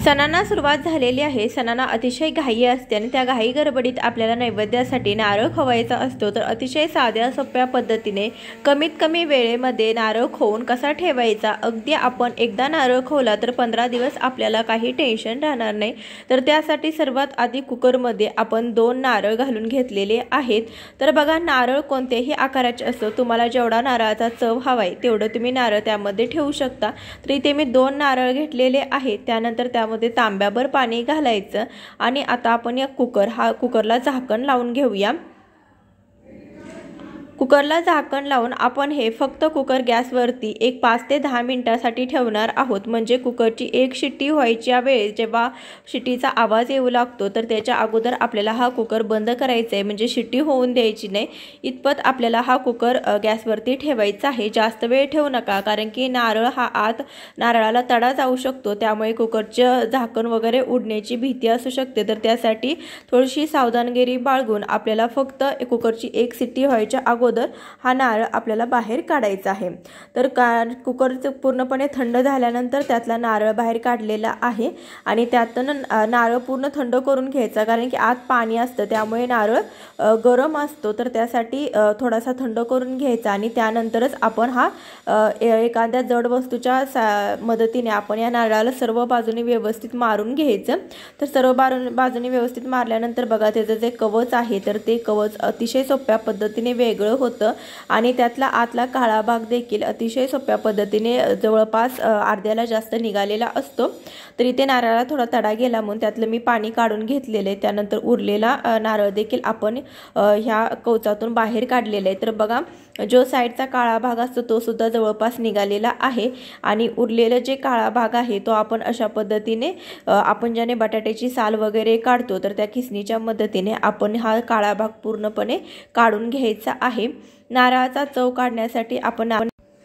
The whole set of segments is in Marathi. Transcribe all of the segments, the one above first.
सणांना सुरुवात झालेली आहे। सणांना अतिशय घाई असते आणि त्या घाई गडबडीत आपल्याला नैवेद्यासाठी नारळ खवायचा असतो। तर अतिशय साध्या सोप्या पद्धतीने कमीत कमी वेळेमध्ये नारळ खवून कसा ठेवायचा, अगदी आपण एकदा नारळ खवला तर 15 दिवस आपल्याला काही टेन्शन राहणार नाही। तर त्यासाठी सर्वात आधी कुकरमध्ये आपण 2 नारळ घालून घेतलेले आहेत। तर बघा, नारळ कोणत्याही आकाराचे असो, तुम्हाला जेवढा नारळाचा चव हवाय तेवढं तुम्ही नारळ त्यामध्ये ठेवू शकता। तर इथे मी 2 नारळ घेतलेले आहेत। त्यानंतर त्यामध्ये तांब्याभर पाणी घालायचं आणि आता आपण या कुकरला झाकण लावून घेऊया। कुकरला झाकण लावून आपण हे फक्त कुकर गॅसवरती एक 5 ते 10 मिनिटांसाठी ठेवणार आहोत। म्हणजे कुकरची एक शिट्टी व्हायच्या वेळेस जेव्हा शिट्टीचा आवाज येऊ लागतो तर त्याच्या अगोदर आपल्याला हा कुकर बंद करायचा आहे, म्हणजे शिट्टी होऊन द्यायची नाही। इतपत आपल्याला हा कुकर गॅसवरती ठेवायचा आहे। जास्त वेळ ठेवू नका, कारण की नारळाला तडा जाऊ शकतो, त्यामुळे कुकरचं झाकण वगैरे उडण्याची भीती असू शकते। तर त्यासाठी थोडीशी सावधानगिरी बाळगून आपल्याला फक्त कुकरची एक शिट्टी व्हायच्या अगोदर हा नारळ आपल्याला बाहेर काढायचा आहे। तर कुकर पूर्णपणे थंड झाल्यानंतर त्यातला नारळ बाहेर काढलेला आहे आणि त्यातून नारळ पूर्ण थंड करून घ्यायचा, कारण की आत पाणी असतं त्यामुळे नारळ गरम असतो। तर त्यासाठी थोडासा थंड करून घ्यायचा आणि त्यानंतरच आपण हा एखाद्या जड वस्तूच्या मदतीने आपण या नारळाला सर्व बाजूने व्यवस्थित मारून घ्यायचं। तर सर्व बाजूने व्यवस्थित मारल्यानंतर बघा, त्याचं जे कवच आहे तर ते कवच अतिशय सोप्या पद्धतीने वेगळं होतं आणि त्यातला आतला काळा भाग देखील अतिशय सोप्या पद्धतीने जवळपास अर्ध्याला जास्त निघालेला असतो। तर इथे नारळाला थोडा तडा गेला म्हणून त्यातलं मी पाणी काढून घेतलेलं आहे। त्यानंतर उरलेला नारळ देखील आपण ह्या कवचातून बाहेर काढलेला आहे। तर बघा, जो साईडचा काळा भाग असतो तो सुद्धा जवळपास निघालेला आहे आणि उरलेला जे काळा भाग आहे तो आपण अशा पद्धतीने आपण ज्याने बटाट्याची साल वगैरे काढतो तर त्या खिसणीच्या मदतीने आपण हा काळा भाग पूर्णपणे काढून घ्यायचा आहे। नारळाचा चव काढण्यासाठी आपण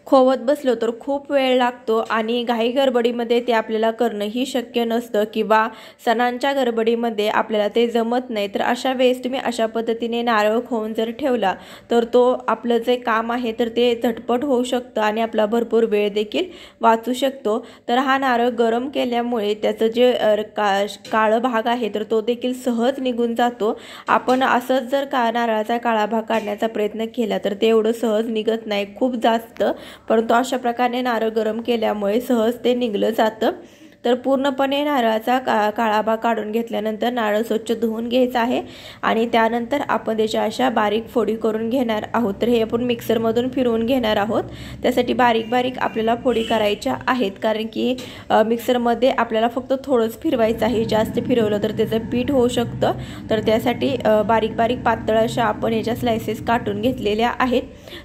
खोवत बसलो तर खूप वेळ लागतो आणि घाई गडबडीमध्ये ते आपल्याला करणंही शक्य नसतं किंवा सणांच्या गडबडीमध्ये आपल्याला ते जमत नाही। तर अशा वेळेस तुम्ही अशा पद्धतीने नारळ खवून जर ठेवला तर तो आपलं जे काम आहे तर ते झटपट होऊ शकतं आणि आपला भरपूर वेळ देखील वाचू शकतो। तर हा नारळ गरम केल्यामुळे त्याचं जे काळं भाग आहे तर तो देखील सहज निघून जातो। आपण असंच जर नारळाचा काळा भाग काढण्याचा प्रयत्न केला तर ते एवढं सहज निघत नाही खूप जास्त, परंतु अशा प्रकारे नारळ गरम केल्यामुळे सहज ते निघलं जातं। तर पूर्णपणे नारळाचा काळा भाग काढून घेतल्यानंतर नारळ स्वच्छ धुवून घ्यायचा आहे आणि त्यानंतर आपण त्याच्या अशा बारीक फोडी करून घेणार आहोत। तर हे आपण मिक्सरमधून फिरवून घेणार आहोत। त्यासाठी बारीक बारीक आपल्याला फोडी करायच्या आहेत, कारण की मिक्सरमध्ये आपल्याला फक्त थोडंच फिरवायचं आहे, जास्त फिरवलं तर त्याचं पीठ होऊ शकतं। तर त्यासाठी बारीक बारीक पातळ अशा आपण याच्या स्लायसेस काटून घेतलेल्या आहेत।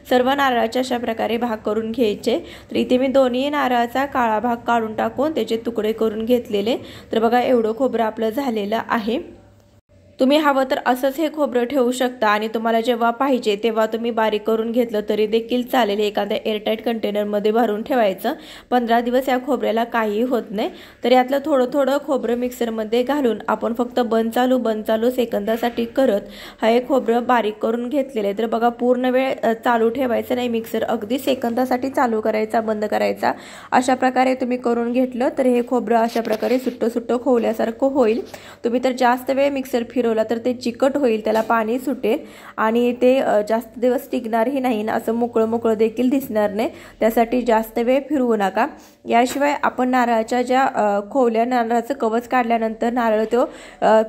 सर्व नारळाच्या अशा प्रकारे भाग करून घ्यायचे। तर इथे मी दोन्ही नारळाचा काळा भाग काढून टाकून त्याचे तुकडे करून घेतलेले। तर बघा, एवढं खोबरं आपलं झालेलं आहे। तुम्ही हवं तर असंच हे खोबरं ठेवू शकता आणि तुम्हाला जेव्हा पाहिजे तेव्हा तुम्ही बारीक करून घेतलं तरी देखील चालेल। एखाद्या एअरटाईट कंटेनरमध्ये भरून ठेवायचं, 15 दिवस या खोबऱ्याला काहीही होत नाही। तर यातलं थोडं थोडं खोबरं मिक्सरमध्ये घालून आपण फक्त बंद चालू सेकंदासाठी करत हे खोबरं बारीक करून घेतलेलं आहे। तर बघा, पूर्ण वेळ चालू ठेवायचं नाही, मिक्सर अगदी सेकंदासाठी चालू करायचा बंद करायचा, अशा प्रकारे तुम्ही करून घेतलं तर हे खोबरं अशा प्रकारे सुट्टं सुट्टं खोवल्यासारखं होईल। तुम्ही तर जास्त वेळ मिक्सर तर ते चिकट होईल, त्याला पाणी सुटेल आणि ते जास्त दिवस टिकणारही नाही, असं मोकळं मोकळं देखील दिसणार नाही। त्यासाठी जास्त वेळ फिरवू नका। याशिवाय आपण नारळाच्या ज्या खोवल्या नारळाचं कवच काढल्यानंतर नारळ तो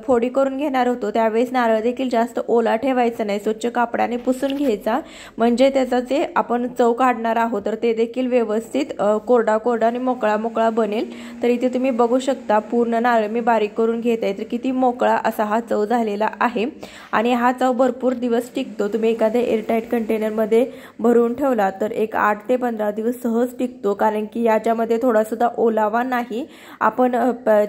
फोडी करून घेणार होतो त्यावेळेस नारळ देखील जास्त ओला ठेवायचा नाही, स्वच्छ कापडाने पुसून घ्यायचा, म्हणजे त्याचा जे आपण चव काढणार आहोत तर ते देखील व्यवस्थित कोरडा आणि मोकळा मोकळा बनेल। तर इथे तुम्ही बघू शकता पूर्ण नारळ मी बारीक करून घेत आहे, तर किती मोकळा असा हा चव झालेला आहे आणि हा चव भरपूर दिवस टिकतो। तुम्ही एखाद्या एअरटाईट कंटेनरमध्ये भरून ठेवला तर एक 8 ते 15 दिवस सहज टिकतो, कारण की याच्यामध्ये थोडा सुद्धा ओलावा नाही। आपण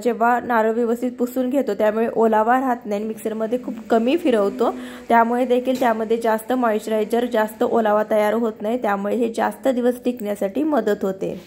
जेव्हा नारळ व्यवस्थित पुसून घेतो त्यामुळे ओलावा राहत नाही, मिक्सरमध्ये खूप कमी फिरवतो त्यामुळे देखील त्यामध्ये जास्त मॉइश्चरायझर जास्त ओलावा तयार होत नाही, त्यामुळे हे जास्त दिवस टिकण्यासाठी मदत होते।